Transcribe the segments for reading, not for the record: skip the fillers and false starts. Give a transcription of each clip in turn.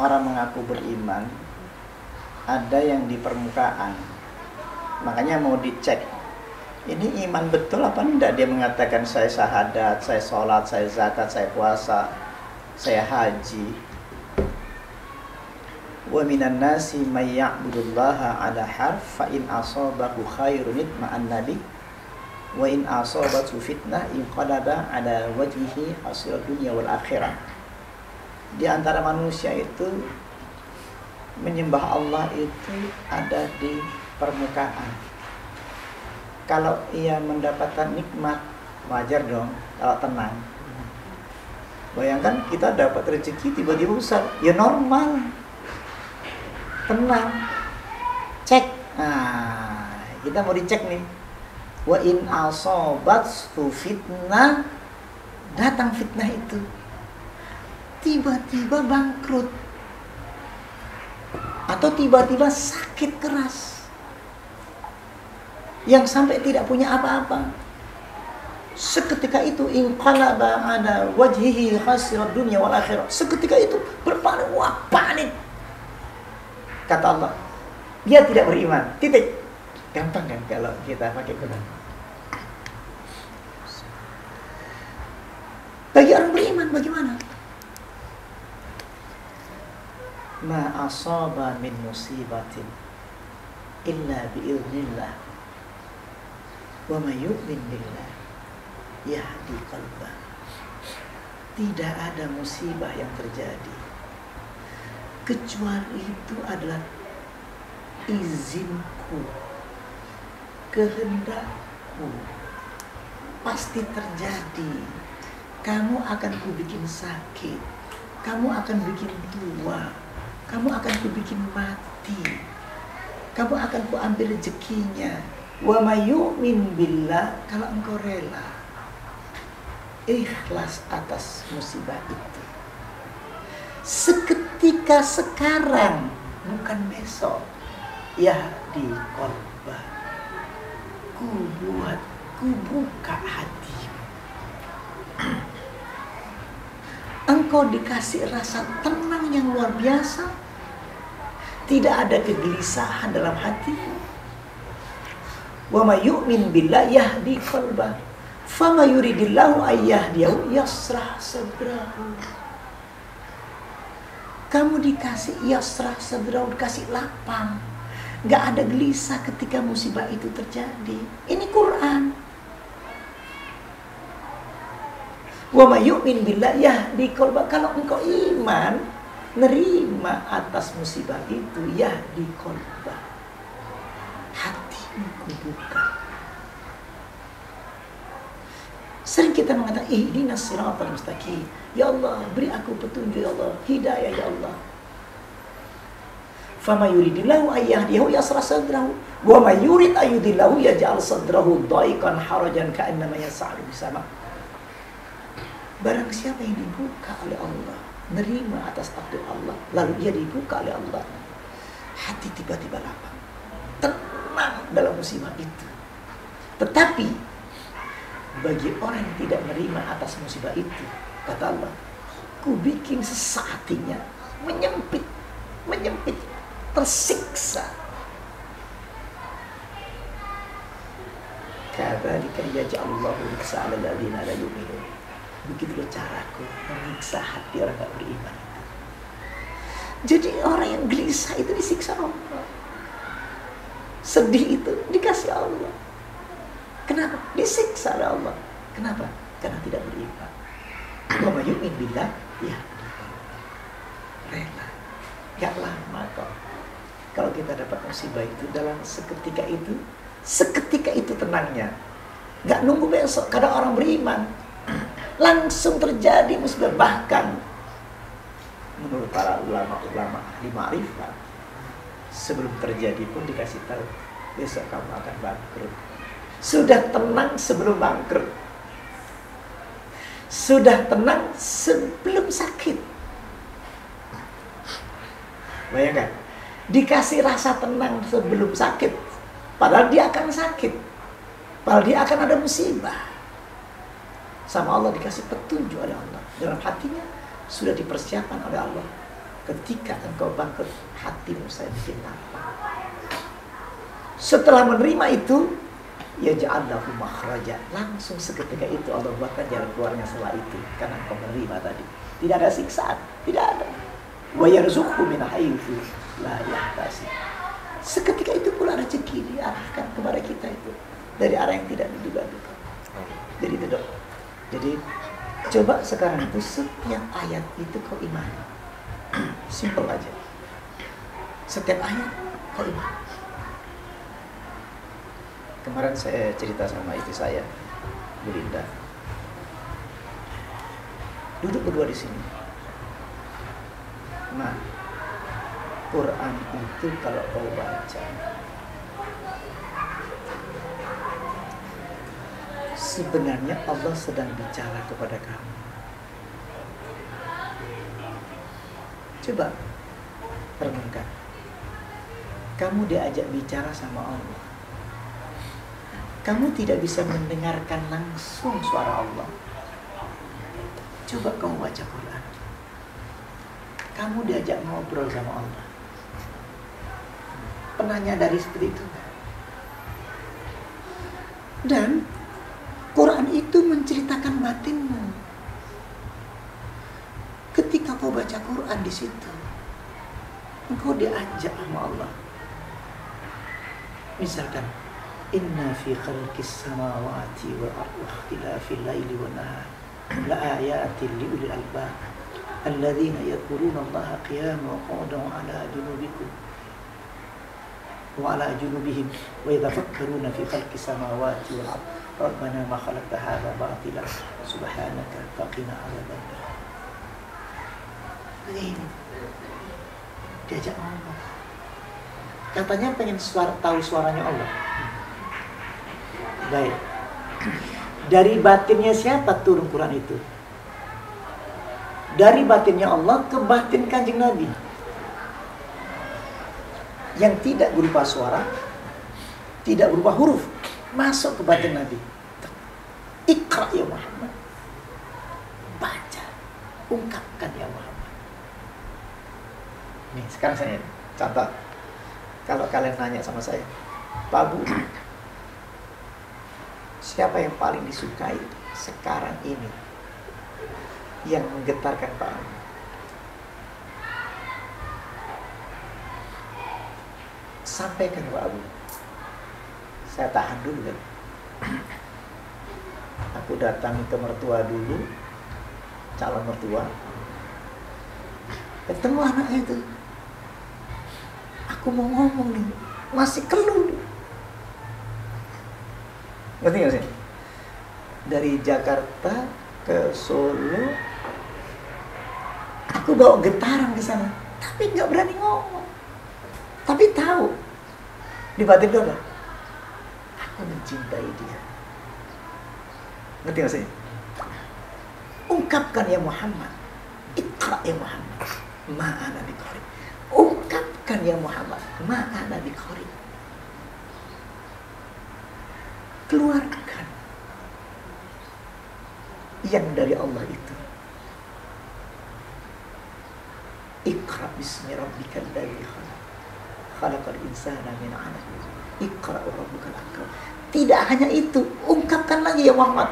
orang mengaku beriman, ada yang di permukaan. Makanya mau dicek, ini iman betul apa enggak? Dia mengatakan saya syahadat, saya sholat, saya zakat, saya puasa, saya haji. Wa minan nasi may ya'budullaha ala harf fa in asabahu khairun ma'an nabi wa in asabatu fitnah inqalaba ala wajhihi hasil dunya wal akhirah. Di antara manusia itu menyembah Allah itu ada di permukaan. Kalau ia mendapatkan nikmat, wajar dong kalau tenang. Bayangkan kita dapat rezeki tiba-tiba besar, ya normal, tenang. Cek, nah kita mau dicek nih. Wa in asobathu fitnah, datang fitnah itu, tiba-tiba bangkrut atau tiba-tiba sakit keras yang sampai tidak punya apa-apa, seketika itu inqalaba ala wajhihi khasirat dunya wal akhirah. Seketika itu berpaling, wah panik. Kata Allah, dia tidak beriman. Titik. Gampang kan kalau kita pakai Quran. Bagi orang beriman bagaimana? Ma asaba min musibatin illa bi'iznillah wa may yu'min billah yahdi qalbah. Tidak ada musibah yang terjadi kecuali itu adalah izinku, kehendakku, pasti terjadi. Kamu akan kubikin sakit, kamu akan bikin tua, kamu akan kubikin mati, kamu akan kuambil rezekinya. Wa may yu'min billah, kalau engkau rela ikhlas atas musibah itu, seketika sekarang, bukan besok, ya di qalbah, ku buka hatimu. Engkau dikasih rasa tenang yang luar biasa, tidak ada kegelisahan dalam hatimu. Wa may yu'min billah yahdi qalbah fama yuridillahu ayyahdiyahu yasrah sadrahu. Kamu dikasih yasrah sadrahu, dikasih lapang, gak ada gelisah ketika musibah itu terjadi. Ini Quran. Wa may yu'min billah yahdi qalbah. Kalau engkau iman, nerima atas musibah itu, yahdi qalbah, hatimu kubuka. Sering kita mengatakan, ihdinas siratal mustaqim. Ya Allah, beri aku petunjuk, ya Allah, hidayah, ya Allah. Fama yuridillahu ayyahdiyahu yasrah sadrahu wa may yurid ayyudillahu yaj'al sadrahu dhaiqan harajan ka'annama yas'alu bis-sama. Barang siapa yang dibuka oleh Allah, nerima atas takdir Allah, lalu ia dibuka oleh Allah, hati tiba-tiba lapang, tenang dalam musibah itu. Tetapi bagi orang yang tidak menerima atas musibah itu, kata Allah, ku bikin sesak hatinya, menyempit, tersiksa. Kadzalika yaj'alullahu riksa 'alal ladzina la yu'minun. Begitulah caraku menyiksa hati orang tak beriman. Jadi orang yang gelisah itu disiksa Allah, sedih itu dikasih Allah. Kenapa? Disiksa oleh Allah. Kenapa? Karena tidak beriman. Wa may yu'min billah, ya rela. Gak lama kok. Kalau kita dapat musibah itu dalam seketika itu tenangnya. Gak nunggu besok. Kadang orang beriman langsung terjadi musibah. Bahkan menurut para ulama ahli ma'rifat, sebelum terjadi pun dikasih tahu, besok kamu akan bangkrut. Sudah tenang sebelum bangkrut, sudah tenang sebelum sakit. Bayangkan, dikasih rasa tenang sebelum sakit, padahal dia akan sakit, padahal dia akan ada musibah. Sama Allah dikasih petunjuk oleh Allah, dalam hatinya sudah dipersiapkan oleh Allah. ketika engkau bangkrut, hatimu saya bikin lapang. Setelah menerima itu, ya ja'allahu makhraja, langsung seketika itu Allah buatkan jalan keluarnya setelah itu, karena engkau menerima tadi. Tidak ada siksaan, tidak ada. Wa yarzuqhu min haitsu la yahtasib. Seketika itu pula rezeki diarahkan kepada kita itu dari arah yang tidak diduga-duga. Jadi itu dok. Jadi coba sekarang itu setiap ayat itu kau imani. Simple aja. Setiap ayat kau imani. Kemarin saya cerita sama istri saya, Bu Linda. Duduk berdua di sini. Nah, Quran itu kalau kau baca, sebenarnya Allah sedang bicara kepada kamu. Coba renungkan. Kamu diajak bicara sama Allah. Kamu tidak bisa mendengarkan langsung suara Allah. Coba kamu baca Quran. Kamu diajak ngobrol sama Allah. Pernah nyadari seperti itu? Dan Quran itu menceritakan batinmu. Ketika kau baca Quran di situ, engkau diajak sama Allah. Misalkan, inna fi khalqis samawati wal ardi wa ikhtilafil laili wan nahar la ayatin li ulil albab alladzina yadhkuruna Allaha qiyaman wa qu'udan ala junubikum wa ala junubihim wa yatafakkaruna fi khalqis samawati wal ardi rabbana ma khalaqta hadza batila subhanaka faqina adzaban nar. Ini diajak ngomong. Katanya pengen tahu suaranya Allah. Baik. Dari batinnya siapa turun Quran itu? Dari batinnya Allah ke batin Kanjeng Nabi. Yang tidak berupa suara, tidak berupa huruf, masuk ke batin Nabi. Iqra ya Muhammad. Baca, ungkapkan ya Muhammad. Nih, sekarang saya contoh. Kalau kalian nanya sama saya, Pak Bu, siapa yang paling disukai sekarang ini yang menggetarkan Pak Abu? Sampaikan Pak Abu. Saya tahan dulu kan. Aku datangi ke mertua dulu, calon mertua. Ketemu anaknya itu. Aku mau ngomong nih, masih keluh. Ngerti gak sih? Dari Jakarta ke Solo, aku bawa getaran ke sana, tapi nggak berani ngomong. Tapi tahu di batin gue, aku mencintai dia. Ngerti gak sih? Ungkapkan ya Muhammad, Iqra ya Muhammad, ma'ana biqari. Ungkapkan ya Muhammad, ma'ana biqari. Keluarkan yang dari Allah itu. Iqra bismi rabbikal ladzi khalaq. Khalaqal insana min 'alaq. Iqra wa rabbukal akram. Tidak hanya itu, ungkapkan lagi ya Muhammad.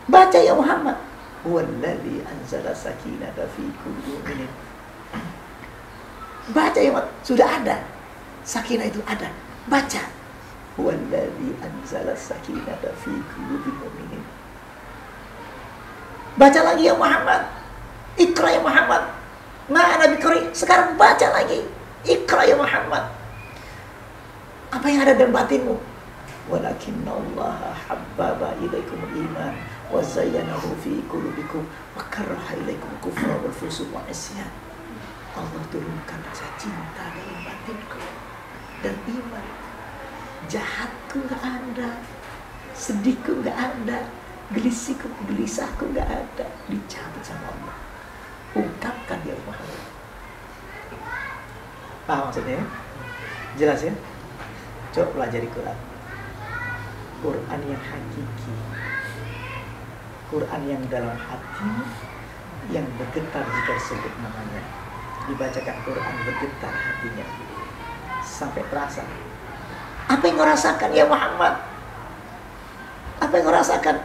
Baca ya Muhammad. Huwallazi anzala sakinata fi qulubil mu'minin. Baca ya Muhammad, sudah ada. Sakinah itu ada. Baca. Huwallazi anzala sakinata fi qulubil mu'minin. Baca lagi ya Muhammad. Iqra ya Muhammad. Ma'ana biqari. Sekarang baca lagi. Iqra ya Muhammad. Apa yang ada dalam batinmu? Walakinnallaha habbaba ilaikumul iman wa zayyanahu fi qulubikum wa karaha ilaikum kufra wal fusuq wal isyan. Allah turunkan rasa cinta dalam batinku dan iman. Jahatku gak ada, sedihku gak ada, gelisahku gak ada, dicabut sama Allah. Ungkapkan ya Muhammad. Paham maksudnya? Jelas ya? Coba pelajari Quran. Quran yang hakiki, Quran yang dalam hati, yang bergetar jika disebut namanya. dibacakan Quran bergetar hatinya sampai terasa. Apa yang kau rasakan ya Muhammad? Apa yang kau rasakan?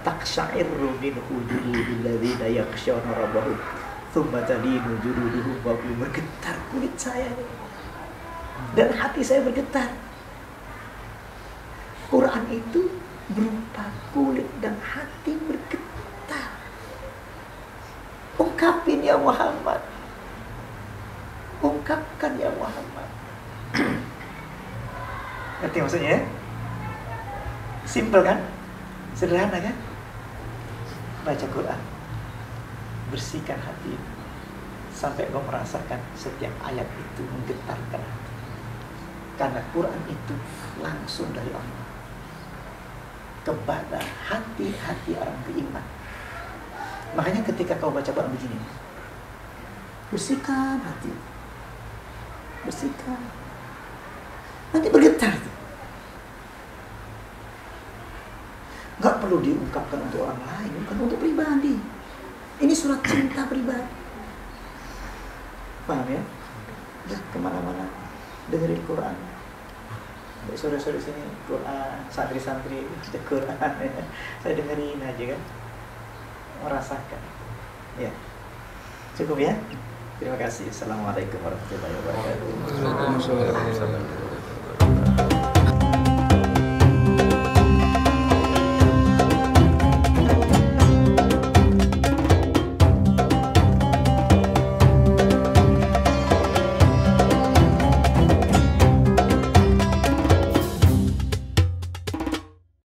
Taqsha'irru minhu juludul ladzina yakhshawna rabbahum tsumma talinu juluduhum wa qulubuhum. Bergetar kulit saya dan hati saya bergetar. Quran itu berupa kulit dan hati bergetar. Ungkapin ya Muhammad. Ungkapkan ya Muhammad. Ngerti maksudnya ya? Simple kan? Sederhana kan? Baca Quran, bersihkan hati sampai kau merasakan setiap ayat itu menggetarkan hati. Karena Quran itu langsung dari Allah kepada hati-hati orang beriman. Makanya ketika kau baca Quran begini, bersihkan hati, bersihkan, nanti bergetar. Gak perlu diungkapkan untuk orang lain, bukan untuk pribadi. Ini surat cinta pribadi. Paham ya? Udah kemana-mana dengerin Quran. Sore-sore sini Quran, santri-santri baca Quran ya. Saya dengerin aja kan, merasakan. Ya, cukup ya. Terima kasih. Assalamualaikum warahmatullahi wabarakatuh. Waalaikumsalam.